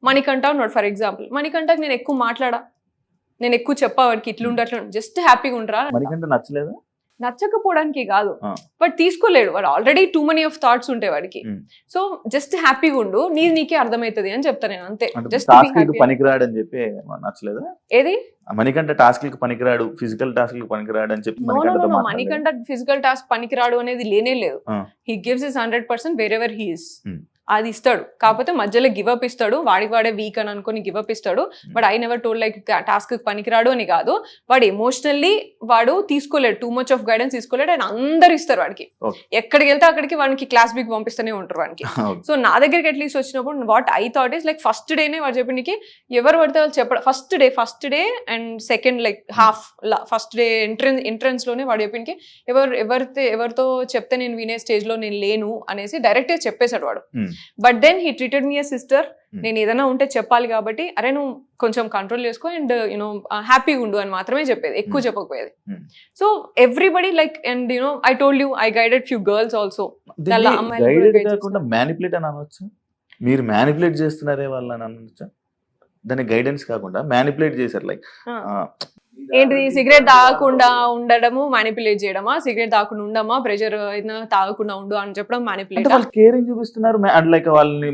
మణికంఠ ఉన్నాడు for example, మణికంఠకి నేను ఎక్కువ మాట్లాడా, నేను ఎక్కువ చెప్పా వాడికి ఇట్లుండి అట్లా జస్ట్ హ్యాపీగా ఉండరా. మణికంఠ నచ్చలేదు, నచ్చకపోవడానికి కాదు, బట్ తీసుకోలేడు వాడు, already two money of thoughts ఉంటాయి వాడికి. సో జస్ట్ హ్యాపీగా ఉండు, నీకే అర్థమవుతుంది అని చెప్తా నేను, అంతే. జస్ట్ పనికిరాడు అని చెప్పి నచ్చలేదు. ఏది మణికంఠ టాస్క్ కి పనికిరాడు, ఫిజికల్ టాస్క్ కి పనికిరాడు అని చెప్పి మణికంఠ ఫిజికల్ టాస్క్ పనికిరాడు అనేది లేనే లేదు. He gives his 100% wear ever he is. అది ఇస్తాడు, కాకపోతే మధ్యలో గివప్ ఇస్తాడు, వాడే వీక్ అని అనుకుని గివప్ ఇస్తాడు. But I never told like task పనికిరాడు అని కాదు, వాడు ఎమోషనల్లీ వాడు తీసుకోలేడు, టూ మచ్ ఆఫ్ గైడెన్స్ తీసుకోలేడు. అండ్ అందరు ఇస్తారు వాడికి, ఎక్కడికి వెళ్తే అక్కడికి వాడికి క్లాస్ బిక్ పంపిస్తూనే ఉంటారు వాడికి. సో నా దగ్గరికి అట్లీస్ట్ వచ్చినప్పుడు what I thought is like first డేనే వాడు చెప్పడానికి ఎవరు పడితే వాళ్ళు చెప్పడం, first day and second like half first day entrance లోనే వాడు చెప్పడానికి ఎవరితో చెప్తే నేను వినే స్టేజ్ లో నేను లేను అనేసి డైరెక్ట్ గా చెప్పేశాడు వాడు. But then he treated me a sister. నేను ఏదైనా ఉంటే చెప్పాలి కాబట్టి, అరే నువ్వు కొంచెం కంట్రోల్ చేసుకో అండ్ యూనో హ్యాపీగా ఉండు అని మాత్రమే చెప్పేది, ఎక్కువ చెప్పకపోయేది. So everybody like, and you know I told you I guided few girls also. Manipulate అని అనొచ్చు, మీరు మ్యానిపులేట్ చేస్తున్నారే వాళ్ళని అనొచ్చా? దాన్ని గైడెన్స్ కాకుండా మ్యానిపులేట్ చేశారు, లైక్ ఏంటిది సిగరెట్ తాగకుండా ఉండడము మ్యానిపులేట్ చేయడమా, సిగరెట్ తాగకుండా ఉండమా, ప్రెషర్ తాగకుండా ఉండు అని చెప్పడం మ్యానిపులేట్. వాళ్ళు కేరింగ్ చూపిస్తున్నారు, లైక్ వాళ్ళని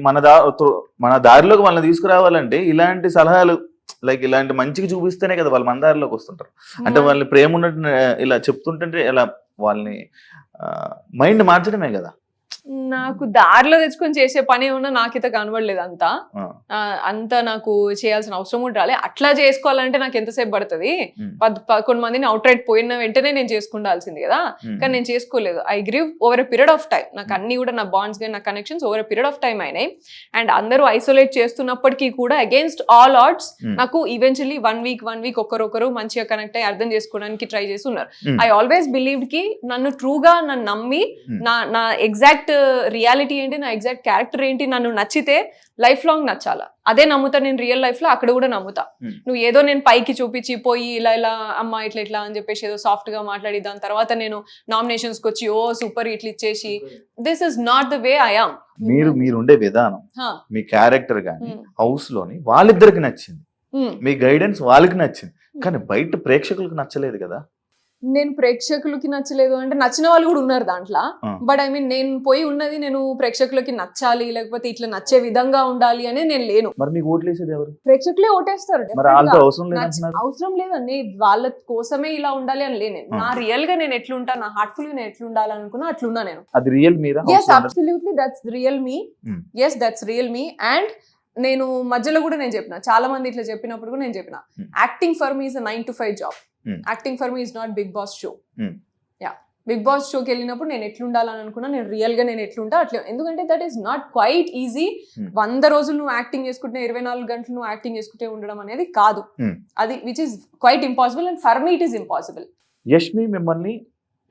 మన దారిలోకి వాళ్ళని తీసుకురావాలంటే ఇలాంటి సలహాలు, లైక్ ఇలాంటి మంచిగా చూపిస్తేనే కదా వాళ్ళు మన దారిలోకి వస్తుంటారు. అంటే వాళ్ళని ప్రేమ ఉన్నట్టు ఇలా చెప్తుంటే ఇలా వాళ్ళని మైండ్ మార్చడమే కదా. నాకు దారిలో తెచ్చుకొని చేసే పని ఏమన్నా నాకైతే కనబడలేదు, అంత నాకు చేయాల్సిన అవసరం కూడా రాలే. అట్లా చేసుకోవాలంటే నాకు ఎంతసేపు పడుతుంది, 11 మందిని అవుట్ రైట్ పోయిన వెంటనే నేను చేసుకుండాల్సింది కదా, కానీ నేను చేసుకోలేదు. I grieve over a period of time. నాకు అన్ని కూడా నా బాండ్స్ కానీ నా connections over a period of time అయినాయి. అండ్ అందరూ ఐసోలేట్ చేస్తున్నప్పటికీ కూడా అగేన్స్ట్ ఆల్ ఆడ్స్ నాకు ఈవెన్చువల్లీ వన్ వీక్ ఒకరొకరు మంచిగా కనెక్ట్ అయ్యి అర్థం చేసుకోవడానికి ట్రై చేసి ఉన్నారు. ఐ ఆల్వేస్ బిలీవ్డ్ కి నన్ను ట్రూగా నన్ను నమ్మి నా ఎగ్జాక్ట్ రియాలిటీ ఏంటి, నా ఎగ్జాక్ట్ క్యారెక్టర్ ఏంటి, నన్ను నచ్చితే లైఫ్ లాంగ్ నచ్చాలా, అదే నమ్ముతా నేను రియల్ లైఫ్ లో. అక్కడ కూడా నమ్ముతా. నువ్వు ఏదో నేను పైకి చూపించి పోయి ఇలా అమ్మ ఇట్లా అని చెప్పేసి ఏదో సాఫ్ట్ గా మాట్లాడి దాని తర్వాత నేను నామినేషన్స్ కి వచ్చి ఓ సూపర్ ఇట్లా ఇచ్చేసి, this is not the way I am. మీరు ఉండే విధానం, మీ క్యారెక్టర్ గానీ హౌస్ లోని వాళ్ళిద్దరికి నచ్చింది, మీ గైడెన్స్ వాళ్ళకి నచ్చింది, కానీ బయట ప్రేక్షకులకు నచ్చలేదు కదా. నేను ప్రేక్షకులకి నచ్చలేదు అంటే నచ్చిన వాళ్ళు కూడా ఉన్నారు దాంట్లో, బట్ ఐ మీన్ నేను పోయి ఉన్నది నేను ప్రేక్షకులకి నచ్చాలి లేకపోతే ఇట్లా నచ్చే విధంగా ఉండాలి అనేది నేను లేను. మరి మీకు ఓట్లేసేది ఎవరు? ప్రేక్షకులే ఓటేస్తారు. అవసరం లేదండి, వాళ్ళ కోసమే ఇలా ఉండాలి అని లేను. నా రియల్ గా నేను ఎట్లుంటా, నా హార్ట్ఫుల్ గా నేను ఎట్లుండాలి అనుకున్నా అట్లున్నా నేను. అది real Meera? yes absolutely that's real me. yes that's real me. and నేను మధ్యలో కూడా నేను చెప్పిన, చాలా మంది ఇట్లా చెప్పినప్పుడు కూడా నేను చెప్పిన, acting for me is a 9 to 5 job. Acting for me is not Bigg Boss show. Yeah, Bigg Boss షోకి వెళ్ళినప్పుడు నేను ఎట్లుండాలని అనుకున్నా, నేను రియల్ గా నేను ఎట్లుంటా అట్లా. ఎందుకంటే that is not quiet easy. 100 రోజులు నువ్వు యాక్టింగ్ చేసుకుంటే 24 గంటలు నువ్వు యాక్టింగ్ చేసుకుంటే ఉండడం అనేది కాదు, అది which is quite impossible. And for me it is impossible. Yashmi మిమ్మల్ని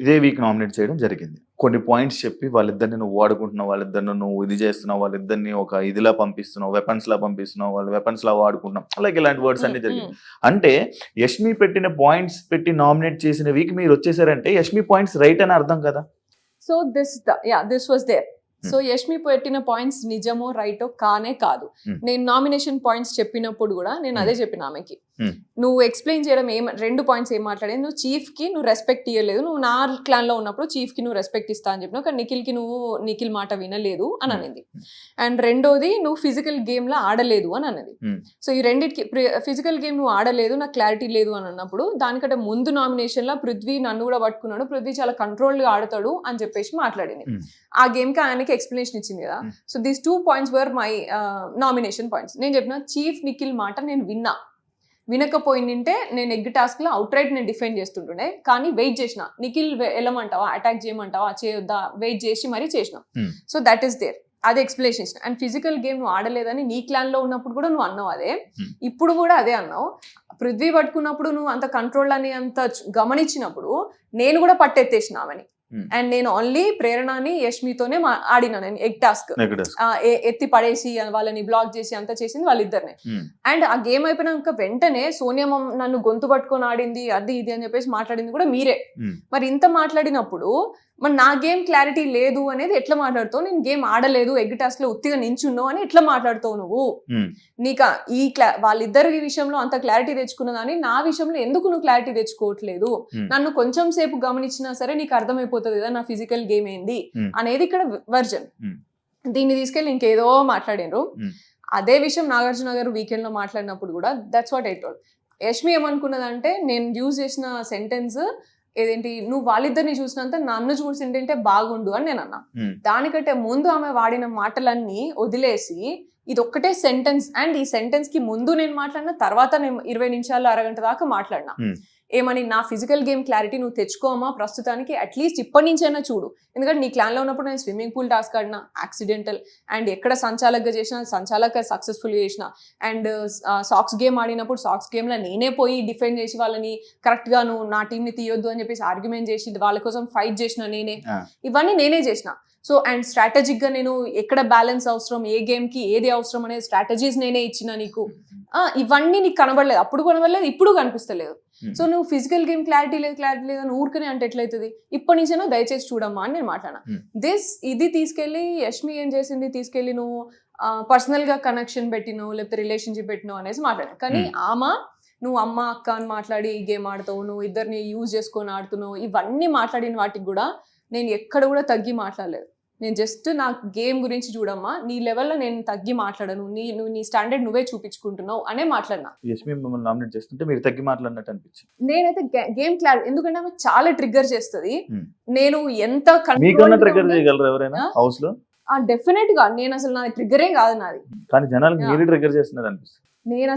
ఇదే వీక్ నామినేట్ చేయడం జరిగింది. కొన్ని పాయింట్స్ చెప్పి వాళ్ళిద్దరిని నువ్వు వాడుకుంటున్నావు, వాళ్ళిద్దరిని నువ్వు ఇది చేస్తున్నావు, వాళ్ళిద్దరిని ఒక ఇదిలా పంపిస్తున్నావు, వెపన్స్ లా పంపిస్తున్నావు, వాళ్ళు వెపన్స్ లా వాడుకుంటున్నావు, అలాగే ఇలాంటి వర్డ్స్ అన్ని జరిగింది. అంటే యష్మి పెట్టిన పాయింట్స్ పెట్టి నామినేట్ చేసిన వీక్ మీరు వచ్చేసారంటే యష్మి పాయింట్స్ రైట్ అని అర్థం కదా. So this was there. So Yashmi పెట్టిన పాయింట్స్ నిజమో రైటో కానే కాదు. నేను నామినేషన్ పాయింట్స్ చెప్పినప్పుడు కూడా నేను అదే చెప్పిన ఆమెకి, నువ్వు ఎక్స్ప్లెయిన్ చేయడం 2 పాయింట్స్ ఏం మాట్లాడేది, నువ్వు చీఫ్ కి నువ్వు రెస్పెక్ట్ ఇవ్వలేదు, నువ్వు నా క్లాన్ లో ఉన్నప్పుడు చీఫ్ కి నువ్వు రెస్పెక్ట్ ఇస్తా అని చెప్పినావు, కానీ నిఖిల్ మాట వినలేదు అని అనేది. అండ్ రెండోది నువ్వు ఫిజికల్ గేమ్ లా ఆడలేదు అని అన్నది. సో ఈ రెండింటికి ఫిజికల్ గేమ్ నువ్వు ఆడలేదు, నాకు క్లారిటీ లేదు అని అన్నప్పుడు, దానికంటే ముందు నామినేషన్ లో పృథ్వీ నన్ను కూడా పట్టుకున్నాడు, పృథ్వీ చాలా కంట్రోల్ గా ఆడతాడు అని చెప్పేసి మాట్లాడింది. ఆ గేమ్ కి ఆయనకి ఎక్స్ప్లెనేషన్ ఇచ్చింది కదా. So these 2 points were my nomination points. నేను చెప్పిన చీఫ్ నిఖిల్ మాట నేను వినకపోయిందంటే నేను ఎగ్ టాస్క్ లో అవుట్ రైట్ నేను డిఫెండ్ చేస్తుంటుండే, కానీ వెయిట్ చేసిన, నిఖిల్ వెళ్ళమంటావా, అటాక్ చేయమంటావా, చేయొద్దా, వెయిట్ చేసి మరీ చేసిన. సో దట్ ఈస్ దేర్, అది ఎక్స్ప్లెనేషన్ ఇచ్చిన. అండ్ ఫిజికల్ గేమ్ నువ్వు ఆడలేదని నీ క్లాన్ లో ఉన్నప్పుడు కూడా నువ్వు అన్నావు అదే, ఇప్పుడు కూడా అదే అన్నావు. పృథ్వీ పట్టుకున్నప్పుడు నువ్వు అంత కంట్రోల్ అని అంత గమనించినప్పుడు నేను కూడా పట్టెత్తేసిన ఆమెని. అండ్ నేను ఓన్లీ ప్రేరణని యష్మితోనే ఆడినా, నేను ఎగ్ టాస్క్ ఎత్తి పడేసి వాళ్ళని బ్లాక్ చేసి అంతా చేసింది వాళ్ళిద్దరినే. అండ్ ఆ గేమ్ అయిపోయినాక వెంటనే సోనియా నన్ను గొంతు పట్టుకొని ఆడింది, అది ఇది అని చెప్పేసి మాట్లాడింది కూడా మీరే. మరి ఇంత మాట్లాడినప్పుడు మరి నా గేమ్ క్లారిటీ లేదు అనేది ఎట్లా మాట్లాడుతావు? నేను గేమ్ ఆడలేదు, ఎగ్ టాస్క్ లో ఉత్తిగా నించున్నావు అని ఎట్లా మాట్లాడుతావు నువ్వు? నీకు వాళ్ళిద్దరి విషయంలో అంత క్లారిటీ తెచ్చుకున్నదాన్ని నా విషయంలో ఎందుకు నువ్వు క్లారిటీ తెచ్చుకోవట్లేదు? నన్ను కొంచెం సేపు గమనించినా సరే నీకు అర్థమైపోతుంది కదా నా ఫిజికల్ గేమ్ ఏంది అనేది ఇక్కడ వర్జన్. దీన్ని తీసుకెళ్ళి ఇంకేదో మాట్లాడారు. అదే విషయం నాగార్జున గారు వీకెండ్ లో మాట్లాడినప్పుడు కూడా that's what I told. Yashmi ఏమనుకున్నదంటే నేను యూజ్ చేసిన సెంటెన్స్ ఏదేంటి, నువ్వు వాళ్ళిద్దరిని చూసినంత నన్ను చూసింటే బాగుండు అని నేను అన్నా. దానికంటే ముందు ఆమె వాడిన మాటలన్నీ వదిలేసి ఇది ఒక్కటే సెంటెన్స్, అండ్ ఈ సెంటెన్స్ కి ముందు నేను మాట్లాడిన, తర్వాత నేను 20 నిమిషాలు అరగంట దాకా మాట్లాడినా. ఏమని, నా ఫిజికల్ గేమ్ క్లారిటీ నువ్వు తెచ్చుకోమా ప్రస్తుతానికి, అట్లీస్ట్ ఇప్పటి నుంచైనా చూడు. ఎందుకంటే నీ క్లాన్లో ఉన్నప్పుడు నేను స్విమ్మింగ్ పూల్ టాస్క్ ఆడినా యాక్సిడెంటల్, అండ్ ఎక్కడ సంచాలకగా చేసిన సంచాలక సక్సెస్ఫుల్గా చేసిన, అండ్ సాక్స్ గేమ్ ఆడినప్పుడు సాక్స్ గేమ్లో నేనే పోయి డిఫెండ్ చేసి వాళ్ళని కరెక్ట్గా నువ్వు నా టీంని తీయొద్దు అని చెప్పేసి ఆర్గ్యుమెంట్ చేసి వాళ్ళ కోసం ఫైట్ చేసిన నేనే, ఇవన్నీ నేనే చేసిన. సో అండ్ స్ట్రాటజిక్గా నేను ఎక్కడ బ్యాలెన్స్ అవసరం, ఏ గేమ్కి ఏది అవసరం అనే స్ట్రాటజీస్ నేనే ఇచ్చిన నీకు. ఇవన్నీ నీకు కనబడలేదు, అప్పుడు కనబడలేదు, ఇప్పుడు కనిపిస్తలేదు. సో నువ్వు ఫిజికల్ గేమ్ క్లారిటీ లేదు అని ఊరికనే అంటే ఎట్లయితుంది? ఇప్పటి నుంచైనా దయచేసి చూడమ్మా అని నేను మాట్లాడినా. ఇది తీసుకెళ్ళి యష్మి ఏం చేసింది, తీసుకెళ్ళి నువ్వు పర్సనల్ గా కనెక్షన్ పెట్టినావు లేకపోతే రిలేషన్షిప్ పెట్టినావు అనేసి మాట్లాడా. కానీ ఆమె నువ్వు అమ్మ అక్క అని మాట్లాడి ఈ గేమ్ ఆడతావు, నువ్వు ఇద్దరిని యూజ్ చేసుకొని ఆడుతున్నావు, ఇవన్నీ మాట్లాడిన వాటికి కూడా నేను ఎక్కడ కూడా తగ్గి మాట్లాడలేదు. నేను జస్ట్ నా గేమ్ గురించి చూడమ్మా, నీ లెవెల్లో నేను తగ్గి మాట్లాడను, నువ్వు నీ స్టాండర్డ్ నువ్వే చూపించుకుంటున్నావు అనే మాట్లాడినా. యష్మి మిమ్మల్ని నామినేట్ చేస్తుంటే మీరు తగ్గి మాట్లాడినట్టు అనిపించింది. నేనైతే గేమ్ క్లారిటీ, ఎందుకంటే ఆమె చాలా ట్రిగ్గర్ చేస్తుంది. నేను ఎంత ట్రిగ్గర్ చేయగలరు ఎవరైనా హౌస్ లో? డెఫినెట్ గా నేను అసలు నా ట్రిగ్గరే కాదు నాది, కానీ జనాలకు మీరే ట్రిగ్గర్ చేస్తున్నారు అనిపిస్తుంది. నేను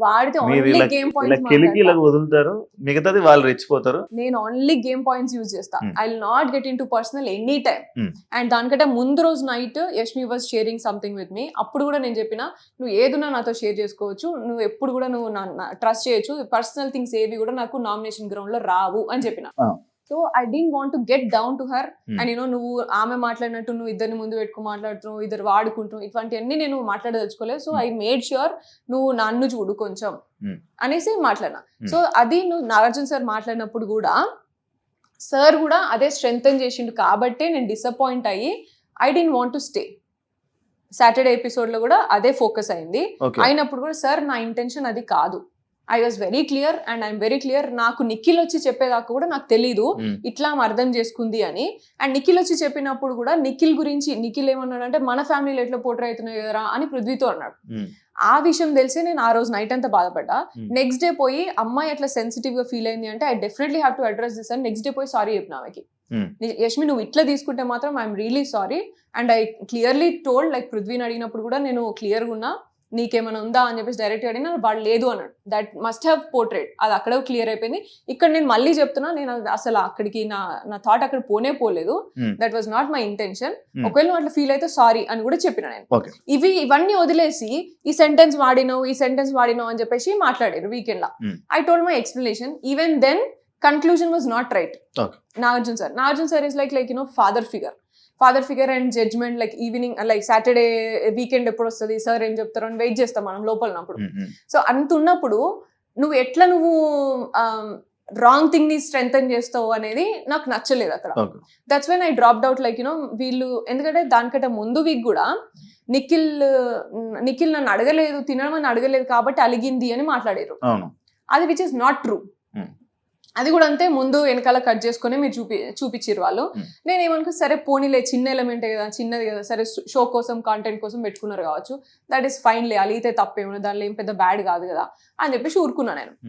వాడితే ఓన్లీ గేమ్ పాయింట్స్ వదులుతారు, మిగతాది వాళ్ళు రెచ్చిపోతారు. నేను ఓన్లీ గేమ్ పాయింట్స్ యూజ్ చేస్తా. I will not get into personal any time. And దానికంటే ముందు రోజు night Yashmi was sharing something with me. అప్పుడు కూడా నేను చెప్పిన, నువ్వు ఏదున్నా నాతో షేర్ చేసుకోవచ్చు, నువ్వు ఎప్పుడు కూడా నువ్వు ట్రస్ట్ చేయొచ్చు, పర్సనల్ థింగ్స్ ఏవి కూడా నాకు నామినేషన్ గ్రౌండ్ లో రావు అని చెప్పిన. So I don't want to get down to her and నువ్వు ఆమె మాట్లాడినట్టు నువ్వు ఇద్దరిని ముందు పెట్టుకుని మాట్లాడుతున్నావు, ఇద్దరు వాడుకుంటున్నావు, ఇటువంటివన్నీ నేను మాట్లాడదలుచుకోలేదు. సో ఐ మేడ్ ష్యూర్ నువ్వు నన్ను చూడు కొంచెం అనేసి మాట్లాడినా. సో అది నువ్వు నాగార్జున సార్ మాట్లాడినప్పుడు కూడా సార్ కూడా అదే స్ట్రెంగ్తన్ చేసిండు కాబట్టే నేను డిసప్పాయింట్ అయ్యి I don't want to stay. Saturday episode లో కూడా అదే ఫోకస్ అయింది. అయినప్పుడు కూడా సార్ నా ఇంటెన్షన్ అది కాదు, I was very clear and I'm very clear. నాకు నిఖిల్ వచ్చి చెప్పేదాకా కూడా నాకు తెలీదు ఇట్లా అర్థం చేసుకుంది అని. అండ్ నిఖిల్ వచ్చి చెప్పినప్పుడు కూడా నిఖిల్ గురించి నిఖిల్ ఏమన్నాడు అంటే, మన ఫ్యామిలీలో ఎట్లా పోర్ట్రే అవుతున్నాయి కదరా అని పృథ్వీతో అన్నాడు. ఆ విషయం తెలిసి నేను ఆ రోజు నైట్ అంతా బాధపడ్డా. నెక్స్ట్ డే పోయి అమ్మాయి ఎట్లా సెన్సిటివ్ గా ఫీల్ అయింది అంటే, I definitely have to address this అని నెక్స్ట్ డే పోయి సారీ చెప్పిన ఆమెకి. యష్మి నువ్వు ఇట్లా తీసుకుంటే మాత్రం I'm really sorry and I clearly told, like పృథ్వీని అడిగినప్పుడు కూడా నేను క్లియర్గా ఉన్నా, నీకేమైనా ఉందా అని చెప్పేసి డైరెక్ట్ అడిగినా వాడు లేదు అన్నాడు. దట్ మస్ట్ హ్యావ్ పోర్ట్రేట్, అది అక్కడ క్లియర్ అయిపోయింది. ఇక్కడ నేను మళ్ళీ చెప్తున్నా, నేను అసలు అక్కడికి నా థాట్ అక్కడ పోలేదు. That was not my intention. ఒకవేళ నువ్వు అట్లా ఫీల్ అయితే సారీ అని కూడా చెప్పిన నేను. ఇవన్నీ వదిలేసి ఈ సెంటెన్స్ వాడినావు అని చెప్పేసి మాట్లాడారు వీకెండ్ లా. I told my explanation. Even then conclusion was not right. Nagarjuna sir is like father figure and judgement, like evening like Saturday weekend ఎప్పుడు వస్తుంది సార్ ఏం చెప్తారు అని వెయిట్ చేస్తాం మనం లోపల ఉన్నప్పుడు. సో అంత ఉన్నప్పుడు నువ్వు ఎట్లా రాంగ్ థింగ్ ని స్ట్రెంగ్తన్ చేస్తావు అనేది నాకు నచ్చలేదు అక్కడ. That's when I dropped out. Like వీళ్ళు, ఎందుకంటే దానికంటే ముందు వీక్ కూడా నిఖిల్ నన్ను అడగలేదు, తినడం అని అడగలేదు కాబట్టి అలిగింది అని మాట్లాడారు. అది విచ్ ఇస్ నాట్ ట్రూ. అది కూడా అంతే, ముందు వెనకాల కట్ చేసుకుని మీరు చూపించారు వాళ్ళు. నేనేమనుకో సరే పోనీలే, చిన్న ఎలిమెంటే కదా, చిన్నది కదా, సరే షో కోసం కాంటెంట్ కోసం పెట్టుకున్నారు కావచ్చు, దట్ ఈస్ ఫైన్ లే, అలిగితే తప్పేమో, దానిలో ఏం పెద్ద బ్యాడ్ కాదు కదా అని చెప్పేసి ఊరుకున్నా నేను.